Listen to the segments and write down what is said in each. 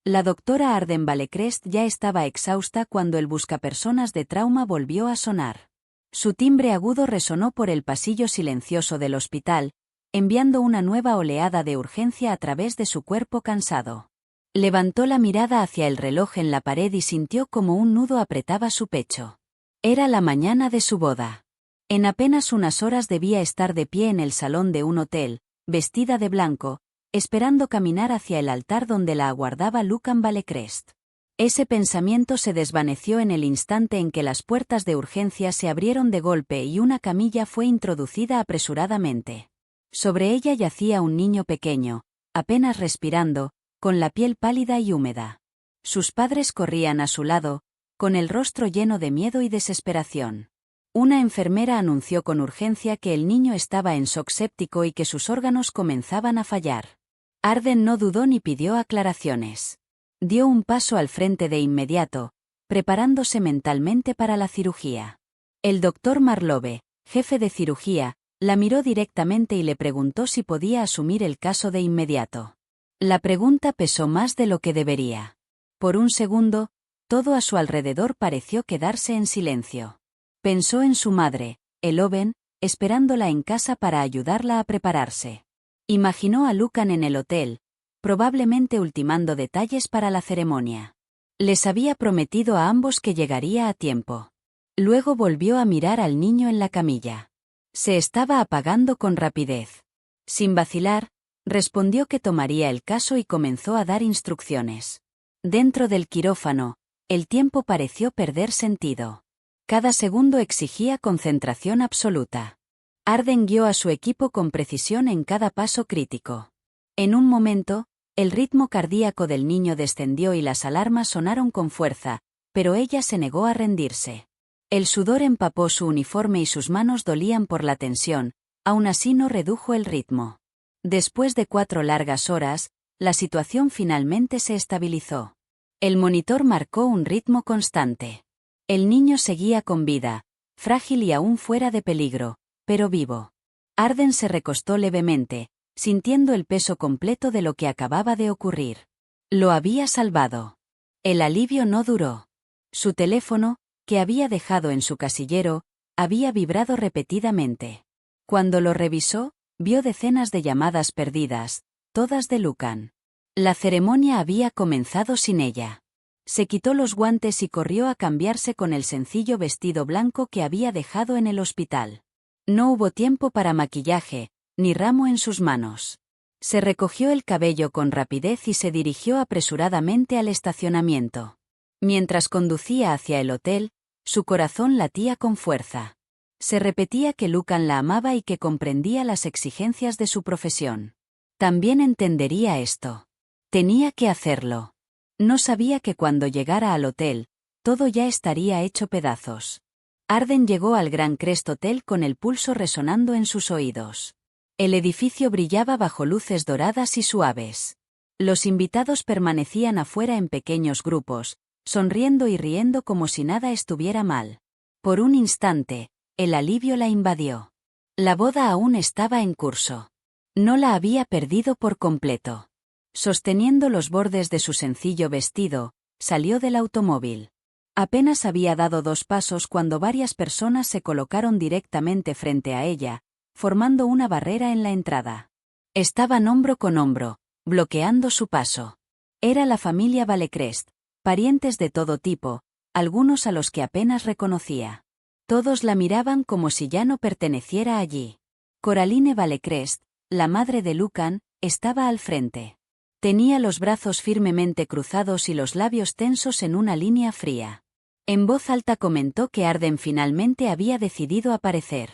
La doctora Arden Valecrest ya estaba exhausta cuando el buscapersonas de trauma volvió a sonar. Su timbre agudo resonó por el pasillo silencioso del hospital, enviando una nueva oleada de urgencia a través de su cuerpo cansado. Levantó la mirada hacia el reloj en la pared y sintió como un nudo apretaba su pecho. Era la mañana de su boda. En apenas unas horas debía estar de pie en el salón de un hotel, vestida de blanco, esperando caminar hacia el altar donde la aguardaba Lucan Valecrest. Ese pensamiento se desvaneció en el instante en que las puertas de urgencia se abrieron de golpe y una camilla fue introducida apresuradamente. Sobre ella yacía un niño pequeño, apenas respirando, con la piel pálida y húmeda. Sus padres corrían a su lado, con el rostro lleno de miedo y desesperación. Una enfermera anunció con urgencia que el niño estaba en shock séptico y que sus órganos comenzaban a fallar. Arden no dudó ni pidió aclaraciones. Dio un paso al frente de inmediato, preparándose mentalmente para la cirugía. El doctor Marlove, jefe de cirugía, la miró directamente y le preguntó si podía asumir el caso de inmediato. La pregunta pesó más de lo que debería. Por un segundo, todo a su alrededor pareció quedarse en silencio. Pensó en su madre, Eloven, esperándola en casa para ayudarla a prepararse. Imaginó a Lucan en el hotel, probablemente ultimando detalles para la ceremonia. Les había prometido a ambos que llegaría a tiempo. Luego volvió a mirar al niño en la camilla. Se estaba apagando con rapidez. Sin vacilar, respondió que tomaría el caso y comenzó a dar instrucciones. Dentro del quirófano, el tiempo pareció perder sentido. Cada segundo exigía concentración absoluta. Arden guió a su equipo con precisión en cada paso crítico. En un momento, el ritmo cardíaco del niño descendió y las alarmas sonaron con fuerza, pero ella se negó a rendirse. El sudor empapó su uniforme y sus manos dolían por la tensión, aún así no redujo el ritmo. Después de 4 largas horas, la situación finalmente se estabilizó. El monitor marcó un ritmo constante. El niño seguía con vida, frágil y aún fuera de peligro, pero vivo. Arden se recostó levemente, sintiendo el peso completo de lo que acababa de ocurrir. Lo había salvado. El alivio no duró. Su teléfono, que había dejado en su casillero, había vibrado repetidamente. Cuando lo revisó, vio decenas de llamadas perdidas, todas de Lucan. La ceremonia había comenzado sin ella. Se quitó los guantes y corrió a cambiarse con el sencillo vestido blanco que había dejado en el hospital. No hubo tiempo para maquillaje, ni ramo en sus manos. Se recogió el cabello con rapidez y se dirigió apresuradamente al estacionamiento. Mientras conducía hacia el hotel, su corazón latía con fuerza. Se repetía que Lucan la amaba y que comprendía las exigencias de su profesión. También entendería esto. Tenía que hacerlo. No sabía que cuando llegara al hotel, todo ya estaría hecho pedazos. Arden llegó al Gran Crest Hotel con el pulso resonando en sus oídos. El edificio brillaba bajo luces doradas y suaves. Los invitados permanecían afuera en pequeños grupos, sonriendo y riendo como si nada estuviera mal. Por un instante, el alivio la invadió. La boda aún estaba en curso. No la había perdido por completo. Sosteniendo los bordes de su sencillo vestido, salió del automóvil. Apenas había dado 2 pasos cuando varias personas se colocaron directamente frente a ella, formando una barrera en la entrada. Estaban hombro con hombro, bloqueando su paso. Era la familia Valecrest, parientes de todo tipo, algunos a los que apenas reconocía. Todos la miraban como si ya no perteneciera allí. Coraline Valecrest, la madre de Lucan, estaba al frente. Tenía los brazos firmemente cruzados y los labios tensos en una línea fría. En voz alta comentó que Arden finalmente había decidido aparecer.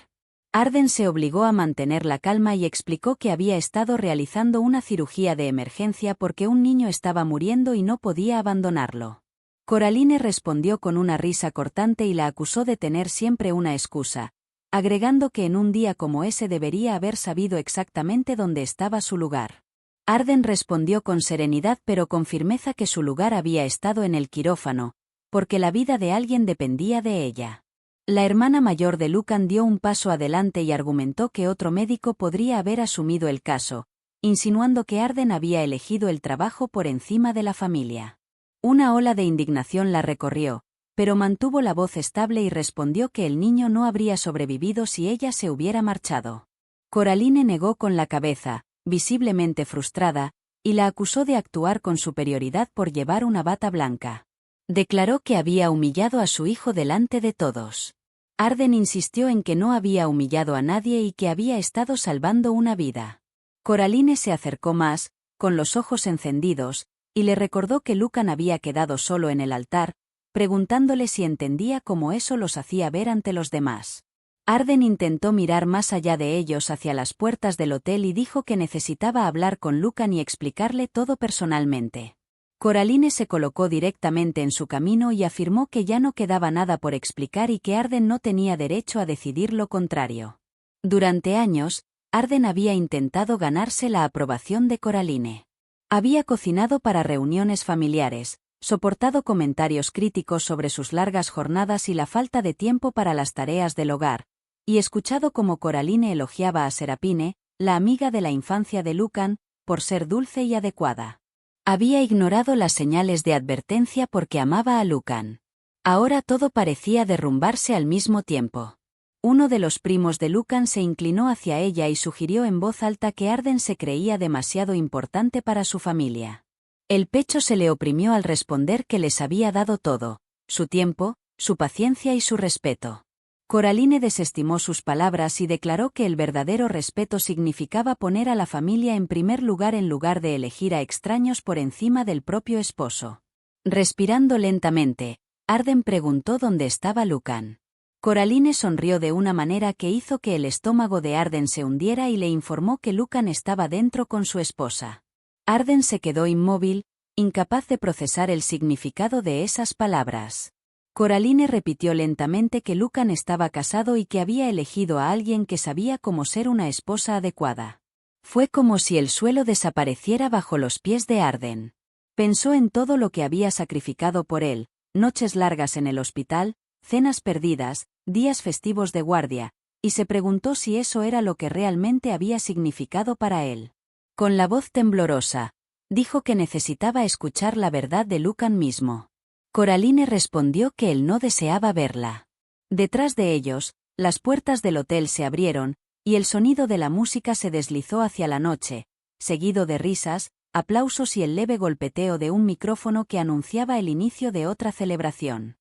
Arden se obligó a mantener la calma y explicó que había estado realizando una cirugía de emergencia porque un niño estaba muriendo y no podía abandonarlo. Coraline respondió con una risa cortante y la acusó de tener siempre una excusa, agregando que en un día como ese debería haber sabido exactamente dónde estaba su lugar. Arden respondió con serenidad pero con firmeza que su lugar había estado en el quirófano, porque la vida de alguien dependía de ella. La hermana mayor de Lucan dio un paso adelante y argumentó que otro médico podría haber asumido el caso, insinuando que Arden había elegido el trabajo por encima de la familia. Una ola de indignación la recorrió, pero mantuvo la voz estable y respondió que el niño no habría sobrevivido si ella se hubiera marchado. Coraline negó con la cabeza, visiblemente frustrada, y la acusó de actuar con superioridad por llevar una bata blanca. Declaró que había humillado a su hijo delante de todos. Arden insistió en que no había humillado a nadie y que había estado salvando una vida. Coraline se acercó más, con los ojos encendidos, y le recordó que Lucan había quedado solo en el altar, preguntándole si entendía cómo eso los hacía ver ante los demás. Arden intentó mirar más allá de ellos hacia las puertas del hotel y dijo que necesitaba hablar con Lucan y explicarle todo personalmente. Coraline se colocó directamente en su camino y afirmó que ya no quedaba nada por explicar y que Arden no tenía derecho a decidir lo contrario. Durante años, Arden había intentado ganarse la aprobación de Coraline. Había cocinado para reuniones familiares, soportado comentarios críticos sobre sus largas jornadas y la falta de tiempo para las tareas del hogar, y escuchado cómo Coraline elogiaba a Serapine, la amiga de la infancia de Lucan, por ser dulce y adecuada. Había ignorado las señales de advertencia porque amaba a Lucan. Ahora todo parecía derrumbarse al mismo tiempo. Uno de los primos de Lucan se inclinó hacia ella y sugirió en voz alta que Arden se creía demasiado importante para su familia. El pecho se le oprimió al responder que les había dado todo, su tiempo, su paciencia y su respeto. Coraline desestimó sus palabras y declaró que el verdadero respeto significaba poner a la familia en primer lugar de elegir a extraños por encima del propio esposo. Respirando lentamente, Arden preguntó dónde estaba Lucan. Coraline sonrió de una manera que hizo que el estómago de Arden se hundiera y le informó que Lucan estaba dentro con su esposa. Arden se quedó inmóvil, incapaz de procesar el significado de esas palabras. Coraline repitió lentamente que Lucan estaba casado y que había elegido a alguien que sabía cómo ser una esposa adecuada. Fue como si el suelo desapareciera bajo los pies de Arden. Pensó en todo lo que había sacrificado por él, noches largas en el hospital, cenas perdidas, días festivos de guardia, y se preguntó si eso era lo que realmente había significado para él. Con la voz temblorosa, dijo que necesitaba escuchar la verdad de Lucan mismo. Coraline respondió que él no deseaba verla. Detrás de ellos, las puertas del hotel se abrieron, y el sonido de la música se deslizó hacia la noche, seguido de risas, aplausos y el leve golpeteo de un micrófono que anunciaba el inicio de otra celebración.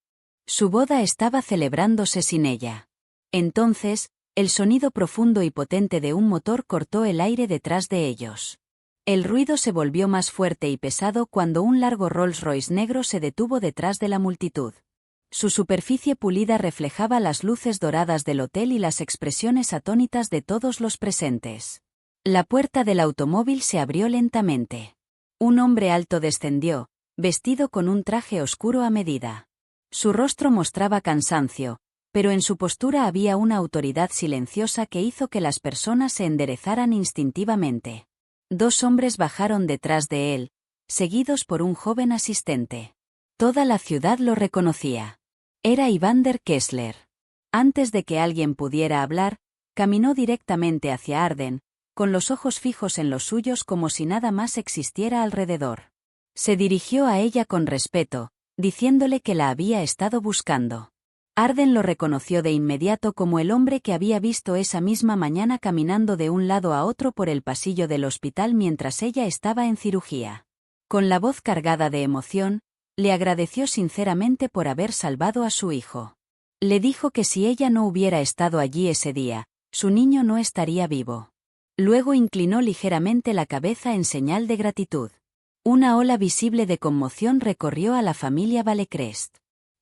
Su boda estaba celebrándose sin ella. Entonces, el sonido profundo y potente de un motor cortó el aire detrás de ellos. El ruido se volvió más fuerte y pesado cuando un largo Rolls-Royce negro se detuvo detrás de la multitud. Su superficie pulida reflejaba las luces doradas del hotel y las expresiones atónitas de todos los presentes. La puerta del automóvil se abrió lentamente. Un hombre alto descendió, vestido con un traje oscuro a medida. Su rostro mostraba cansancio, pero en su postura había una autoridad silenciosa que hizo que las personas se enderezaran instintivamente. Dos hombres bajaron detrás de él, seguidos por un joven asistente. Toda la ciudad lo reconocía. Era Evander Kessler. Antes de que alguien pudiera hablar, caminó directamente hacia Arden, con los ojos fijos en los suyos como si nada más existiera alrededor. Se dirigió a ella con respeto, diciéndole que la había estado buscando. Arden lo reconoció de inmediato como el hombre que había visto esa misma mañana caminando de un lado a otro por el pasillo del hospital mientras ella estaba en cirugía. Con la voz cargada de emoción, le agradeció sinceramente por haber salvado a su hijo. Le dijo que si ella no hubiera estado allí ese día, su niño no estaría vivo. Luego inclinó ligeramente la cabeza en señal de gratitud. Una ola visible de conmoción recorrió a la familia Valecrest.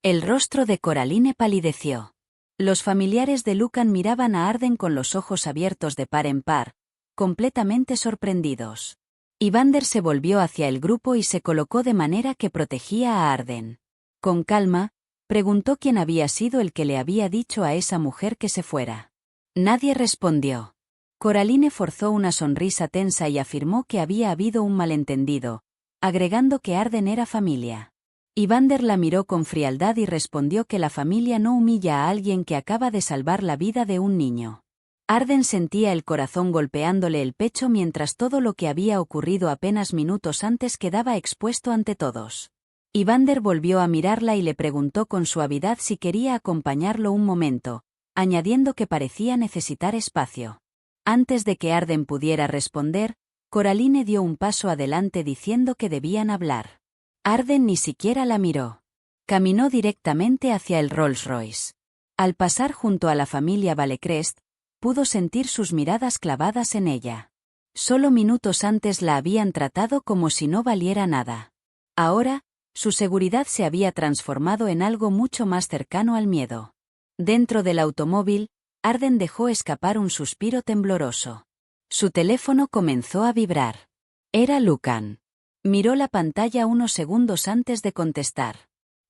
El rostro de Coraline palideció. Los familiares de Lucan miraban a Arden con los ojos abiertos de par en par, completamente sorprendidos. Evander se volvió hacia el grupo y se colocó de manera que protegía a Arden. Con calma, preguntó quién había sido el que le había dicho a esa mujer que se fuera. Nadie respondió. Coraline forzó una sonrisa tensa y afirmó que había habido un malentendido, agregando que Arden era familia. Evander la miró con frialdad y respondió que la familia no humilla a alguien que acaba de salvar la vida de un niño. Arden sentía el corazón golpeándole el pecho mientras todo lo que había ocurrido apenas minutos antes quedaba expuesto ante todos. Evander volvió a mirarla y le preguntó con suavidad si quería acompañarlo un momento, añadiendo que parecía necesitar espacio. Antes de que Arden pudiera responder, Coraline dio un paso adelante diciendo que debían hablar. Arden ni siquiera la miró. Caminó directamente hacia el Rolls Royce. Al pasar junto a la familia Valecrest, pudo sentir sus miradas clavadas en ella. Solo minutos antes la habían tratado como si no valiera nada. Ahora, su seguridad se había transformado en algo mucho más cercano al miedo. Dentro del automóvil, Arden dejó escapar un suspiro tembloroso. Su teléfono comenzó a vibrar. Era Lucan. Miró la pantalla unos segundos antes de contestar.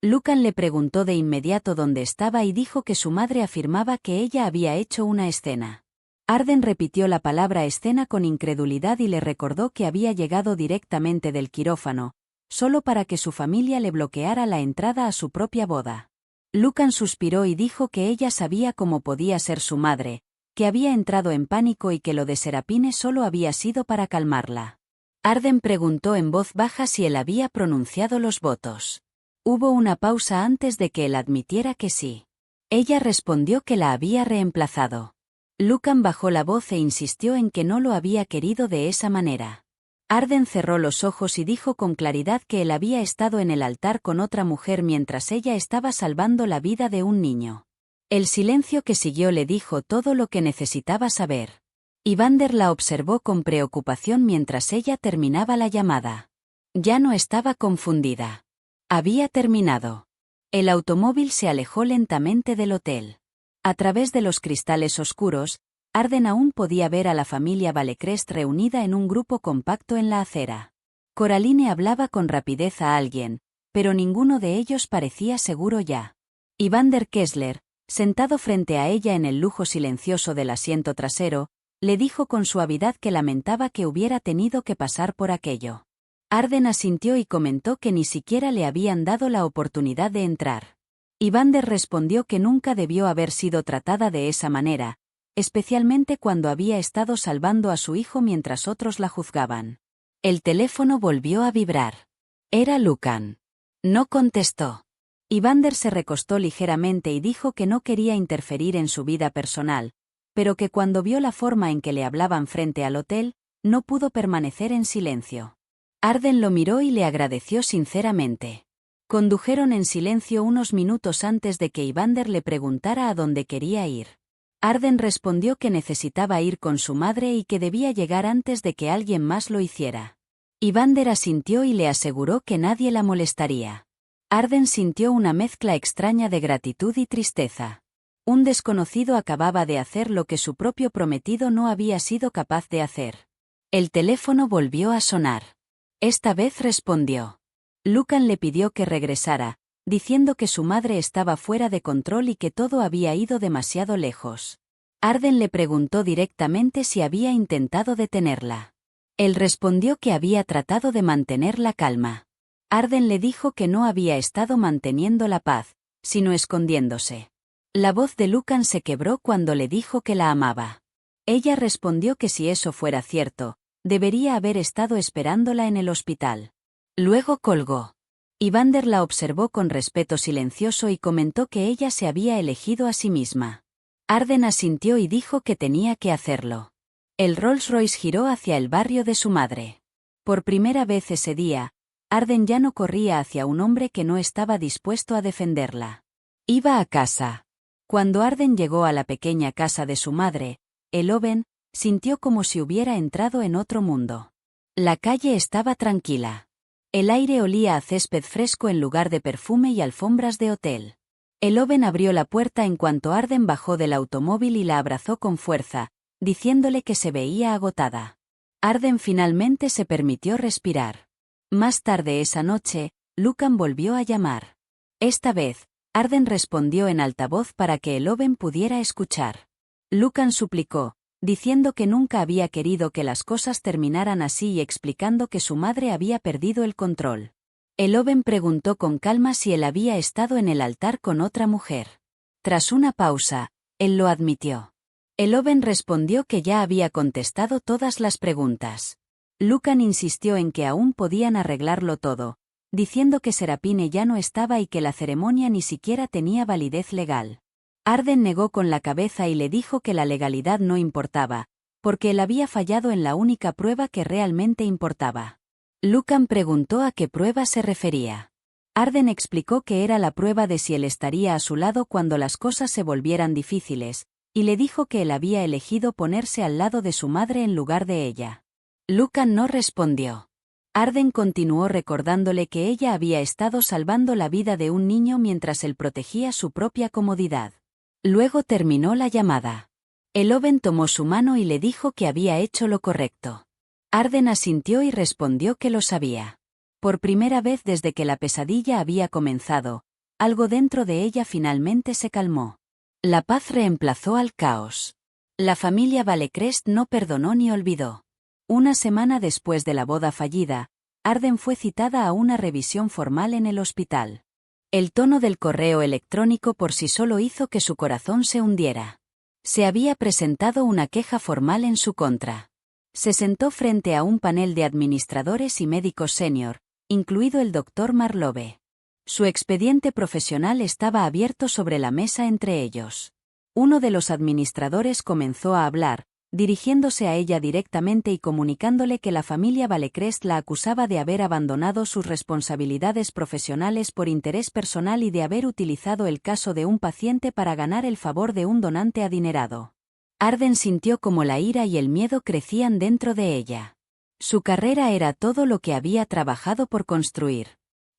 Lucan le preguntó de inmediato dónde estaba y dijo que su madre afirmaba que ella había hecho una escena. Arden repitió la palabra escena con incredulidad y le recordó que había llegado directamente del quirófano, solo para que su familia le bloqueara la entrada a su propia boda. Lucan suspiró y dijo que ella sabía cómo podía ser su madre, que había entrado en pánico y que lo de Serapine solo había sido para calmarla. Arden preguntó en voz baja si él había pronunciado los votos. Hubo una pausa antes de que él admitiera que sí. Ella respondió que la había reemplazado. Lucan bajó la voz e insistió en que no lo había querido de esa manera. Arden cerró los ojos y dijo con claridad que él había estado en el altar con otra mujer mientras ella estaba salvando la vida de un niño. El silencio que siguió le dijo todo lo que necesitaba saber. Evander la observó con preocupación mientras ella terminaba la llamada. Ya no estaba confundida. Había terminado. El automóvil se alejó lentamente del hotel. A través de los cristales oscuros, Arden aún podía ver a la familia Valecrest reunida en un grupo compacto en la acera. Coraline hablaba con rapidez a alguien, pero ninguno de ellos parecía seguro ya. Evander Kessler, sentado frente a ella en el lujo silencioso del asiento trasero, le dijo con suavidad que lamentaba que hubiera tenido que pasar por aquello. Arden asintió y comentó que ni siquiera le habían dado la oportunidad de entrar. Evander respondió que nunca debió haber sido tratada de esa manera, especialmente cuando había estado salvando a su hijo mientras otros la juzgaban. El teléfono volvió a vibrar. Era Lucan. No contestó. Evander se recostó ligeramente y dijo que no quería interferir en su vida personal, pero que cuando vio la forma en que le hablaban frente al hotel, no pudo permanecer en silencio. Arden lo miró y le agradeció sinceramente. Condujeron en silencio unos minutos antes de que Evander le preguntara a dónde quería ir. Arden respondió que necesitaba ir con su madre y que debía llegar antes de que alguien más lo hiciera. Evander asintió y le aseguró que nadie la molestaría. Arden sintió una mezcla extraña de gratitud y tristeza. Un desconocido acababa de hacer lo que su propio prometido no había sido capaz de hacer. El teléfono volvió a sonar. Esta vez respondió. Lucan le pidió que regresara, diciendo que su madre estaba fuera de control y que todo había ido demasiado lejos. Arden le preguntó directamente si había intentado detenerla. Él respondió que había tratado de mantener la calma. Arden le dijo que no había estado manteniendo la paz, sino escondiéndose. La voz de Lucan se quebró cuando le dijo que la amaba. Ella respondió que si eso fuera cierto, debería haber estado esperándola en el hospital. Luego colgó. Evander la observó con respeto silencioso y comentó que ella se había elegido a sí misma. Arden asintió y dijo que tenía que hacerlo. El Rolls Royce giró hacia el barrio de su madre. Por primera vez ese día, Arden ya no corría hacia un hombre que no estaba dispuesto a defenderla. Iba a casa. Cuando Arden llegó a la pequeña casa de su madre, Eloben sintió como si hubiera entrado en otro mundo. La calle estaba tranquila. El aire olía a césped fresco en lugar de perfume y alfombras de hotel. Eloben abrió la puerta en cuanto Arden bajó del automóvil y la abrazó con fuerza, diciéndole que se veía agotada. Arden finalmente se permitió respirar. Más tarde esa noche, Lucan volvió a llamar. Esta vez, Arden respondió en altavoz para que Eloben pudiera escuchar. Lucan suplicó, diciendo que nunca había querido que las cosas terminaran así y explicando que su madre había perdido el control. Eloben preguntó con calma si él había estado en el altar con otra mujer. Tras una pausa, él lo admitió. Eloben respondió que ya había contestado todas las preguntas. Lucan insistió en que aún podían arreglarlo todo, diciendo que Serapine ya no estaba y que la ceremonia ni siquiera tenía validez legal. Arden negó con la cabeza y le dijo que la legalidad no importaba, porque él había fallado en la única prueba que realmente importaba. Lucan preguntó a qué prueba se refería. Arden explicó que era la prueba de si él estaría a su lado cuando las cosas se volvieran difíciles, y le dijo que él había elegido ponerse al lado de su madre en lugar de ella. Lucan no respondió. Arden continuó recordándole que ella había estado salvando la vida de un niño mientras él protegía su propia comodidad. Luego terminó la llamada. Eloben tomó su mano y le dijo que había hecho lo correcto. Arden asintió y respondió que lo sabía. Por primera vez desde que la pesadilla había comenzado, algo dentro de ella finalmente se calmó. La paz reemplazó al caos. La familia Valecrest no perdonó ni olvidó. Una semana después de la boda fallida, Arden fue citada a una revisión formal en el hospital. El tono del correo electrónico por sí solo hizo que su corazón se hundiera. Se había presentado una queja formal en su contra. Se sentó frente a un panel de administradores y médicos senior, incluido el Dr. Marlove. Su expediente profesional estaba abierto sobre la mesa entre ellos. Uno de los administradores comenzó a hablar, dirigiéndose a ella directamente y comunicándole que la familia Valecrest la acusaba de haber abandonado sus responsabilidades profesionales por interés personal y de haber utilizado el caso de un paciente para ganar el favor de un donante adinerado. Arden sintió como la ira y el miedo crecían dentro de ella. Su carrera era todo lo que había trabajado por construir.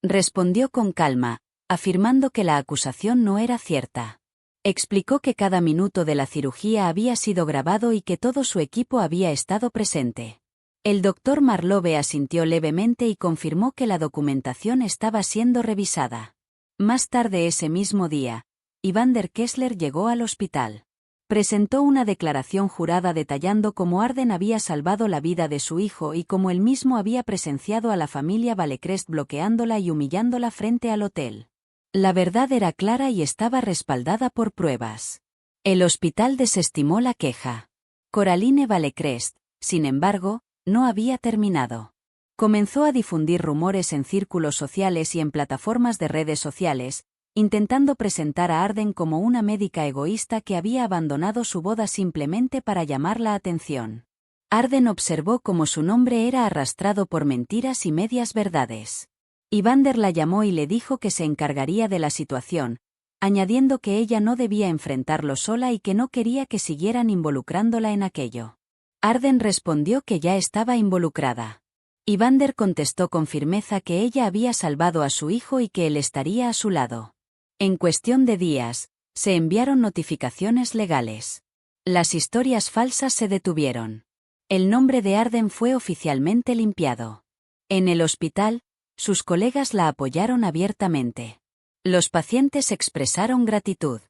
Respondió con calma, afirmando que la acusación no era cierta. Explicó que cada minuto de la cirugía había sido grabado y que todo su equipo había estado presente. El doctor Marlove asintió levemente y confirmó que la documentación estaba siendo revisada. Más tarde ese mismo día, Evander Kessler llegó al hospital. Presentó una declaración jurada detallando cómo Arden había salvado la vida de su hijo y cómo él mismo había presenciado a la familia Valecrest bloqueándola y humillándola frente al hotel. La verdad era clara y estaba respaldada por pruebas. El hospital desestimó la queja. Coraline Valecrest, sin embargo, no había terminado. Comenzó a difundir rumores en círculos sociales y en plataformas de redes sociales, intentando presentar a Arden como una médica egoísta que había abandonado su boda simplemente para llamar la atención. Arden observó cómo su nombre era arrastrado por mentiras y medias verdades. Evander la llamó y le dijo que se encargaría de la situación, añadiendo que ella no debía enfrentarlo sola y que no quería que siguieran involucrándola en aquello. Arden respondió que ya estaba involucrada. Evander contestó con firmeza que ella había salvado a su hijo y que él estaría a su lado. En cuestión de días, se enviaron notificaciones legales. Las historias falsas se detuvieron. El nombre de Arden fue oficialmente limpiado. En el hospital, sus colegas la apoyaron abiertamente. Los pacientes expresaron gratitud.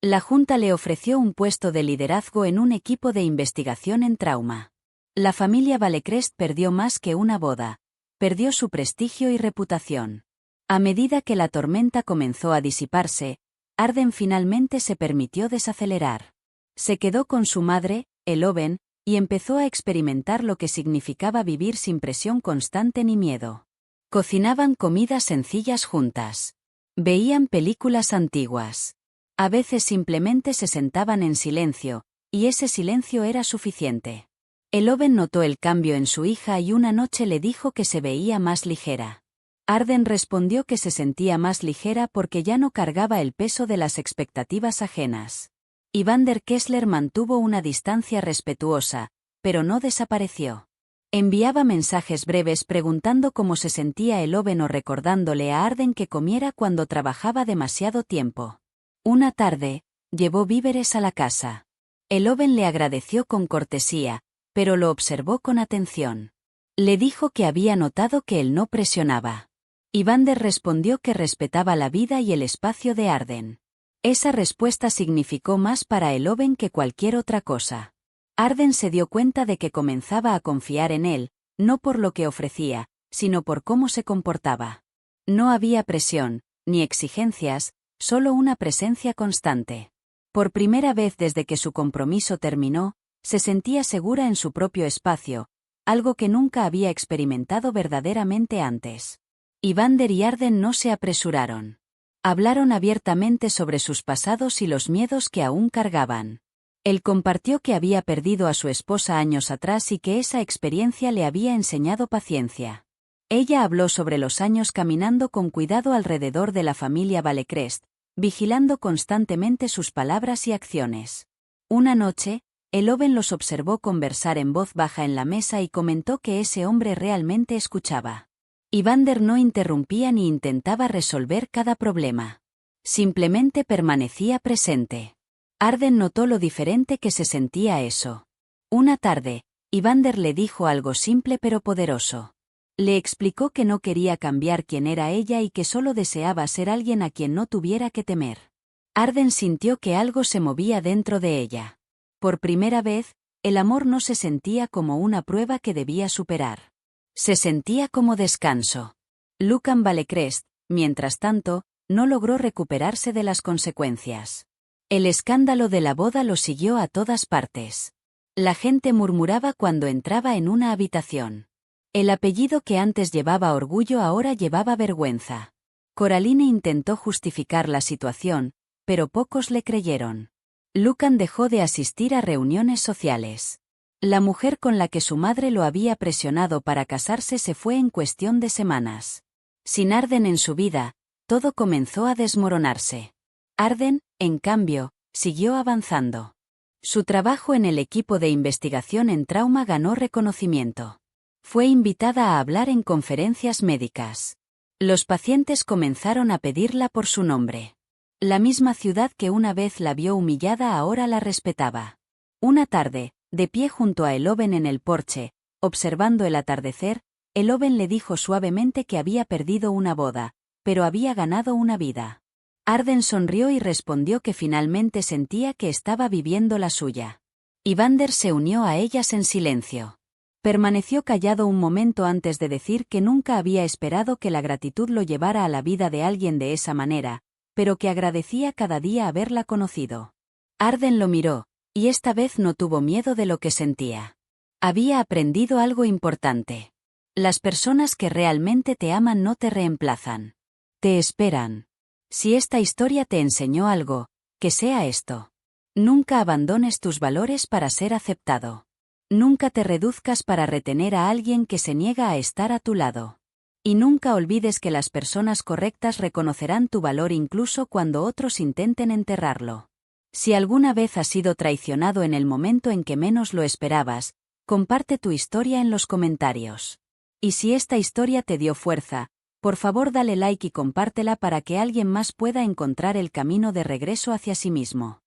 La Junta le ofreció un puesto de liderazgo en un equipo de investigación en trauma. La familia Valecrest perdió más que una boda. Perdió su prestigio y reputación. A medida que la tormenta comenzó a disiparse, Arden finalmente se permitió desacelerar. Se quedó con su madre, Eloben, y empezó a experimentar lo que significaba vivir sin presión constante ni miedo. Cocinaban comidas sencillas juntas. Veían películas antiguas. A veces simplemente se sentaban en silencio, y ese silencio era suficiente. Eloben notó el cambio en su hija y una noche le dijo que se veía más ligera. Arden respondió que se sentía más ligera porque ya no cargaba el peso de las expectativas ajenas. Evander Kessler mantuvo una distancia respetuosa, pero no desapareció. Enviaba mensajes breves preguntando cómo se sentía Eloben o recordándole a Arden que comiera cuando trabajaba demasiado tiempo. Una tarde, llevó víveres a la casa. Eloben le agradeció con cortesía, pero lo observó con atención. Le dijo que había notado que él no presionaba. Evander respondió que respetaba la vida y el espacio de Arden. Esa respuesta significó más para Eloben que cualquier otra cosa. Arden se dio cuenta de que comenzaba a confiar en él, no por lo que ofrecía, sino por cómo se comportaba. No había presión, ni exigencias, solo una presencia constante. Por primera vez desde que su compromiso terminó, se sentía segura en su propio espacio, algo que nunca había experimentado verdaderamente antes. Evander y Arden no se apresuraron. Hablaron abiertamente sobre sus pasados y los miedos que aún cargaban. Él compartió que había perdido a su esposa años atrás y que esa experiencia le había enseñado paciencia. Ella habló sobre los años caminando con cuidado alrededor de la familia Valecrest, vigilando constantemente sus palabras y acciones. Una noche, Eloben los observó conversar en voz baja en la mesa y comentó que ese hombre realmente escuchaba. Evander no interrumpía ni intentaba resolver cada problema. Simplemente permanecía presente. Arden notó lo diferente que se sentía eso. Una tarde, Evander le dijo algo simple pero poderoso. Le explicó que no quería cambiar quién era ella y que solo deseaba ser alguien a quien no tuviera que temer. Arden sintió que algo se movía dentro de ella. Por primera vez, el amor no se sentía como una prueba que debía superar. Se sentía como descanso. Lucan Valecrest, mientras tanto, no logró recuperarse de las consecuencias. El escándalo de la boda lo siguió a todas partes. La gente murmuraba cuando entraba en una habitación. El apellido que antes llevaba orgullo ahora llevaba vergüenza. Coraline intentó justificar la situación, pero pocos le creyeron. Lucan dejó de asistir a reuniones sociales. La mujer con la que su madre lo había presionado para casarse se fue en cuestión de semanas. Sin Arden en su vida, todo comenzó a desmoronarse. Arden, en cambio, siguió avanzando. Su trabajo en el equipo de investigación en trauma ganó reconocimiento. Fue invitada a hablar en conferencias médicas. Los pacientes comenzaron a pedirla por su nombre. La misma ciudad que una vez la vio humillada ahora la respetaba. Una tarde, de pie junto a Eloben en el porche, observando el atardecer, Eloben le dijo suavemente que había perdido una boda, pero había ganado una vida. Arden sonrió y respondió que finalmente sentía que estaba viviendo la suya. Evander se unió a ellas en silencio. Permaneció callado un momento antes de decir que nunca había esperado que la gratitud lo llevara a la vida de alguien de esa manera, pero que agradecía cada día haberla conocido. Arden lo miró, y esta vez no tuvo miedo de lo que sentía. Había aprendido algo importante. Las personas que realmente te aman no te reemplazan. Te esperan. Si esta historia te enseñó algo, que sea esto. Nunca abandones tus valores para ser aceptado. Nunca te reduzcas para retener a alguien que se niega a estar a tu lado. Y nunca olvides que las personas correctas reconocerán tu valor incluso cuando otros intenten enterrarlo. Si alguna vez has sido traicionado en el momento en que menos lo esperabas, comparte tu historia en los comentarios. Y si esta historia te dio fuerza, por favor dale like y compártela para que alguien más pueda encontrar el camino de regreso hacia sí mismo.